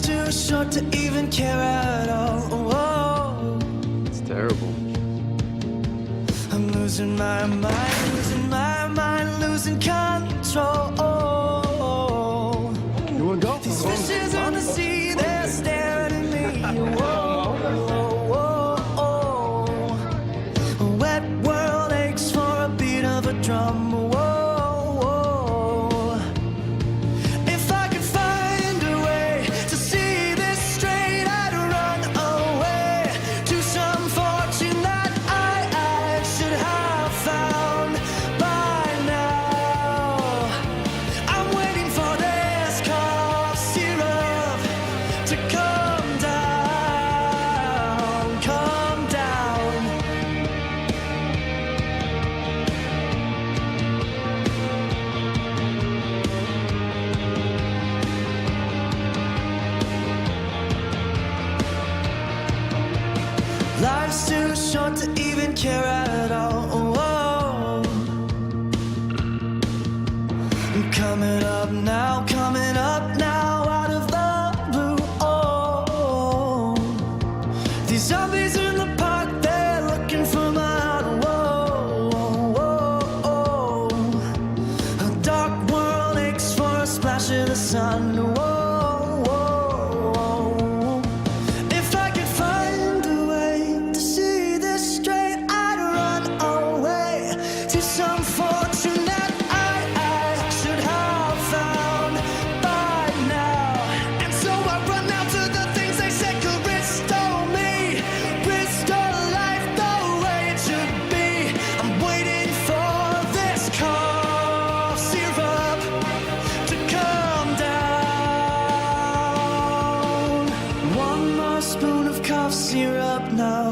too short to even care at all. It's terrible. I'm losing my mind, losing control. You wanna go? These fishes on the sea, they're staring at me. A wet world aches for a beat of a drum. If I could find a way to see this straight, I'd run away to some fortune that I should have found by now. I'm waiting for this cough syrup to come down, come down. Life's too short to even care at all. I'm coming up now, out of the blue. These zombies in the park, they're looking for my heart. A dark world aches for a splash of the sun. If I could find a way to see this straight, I'd run away to some fortune that I should have found by now. And so I run out to the things they said could restore me, restore life the way it should be. I'm waiting for this cough syrup to come down. One more spoon of cough syrup now.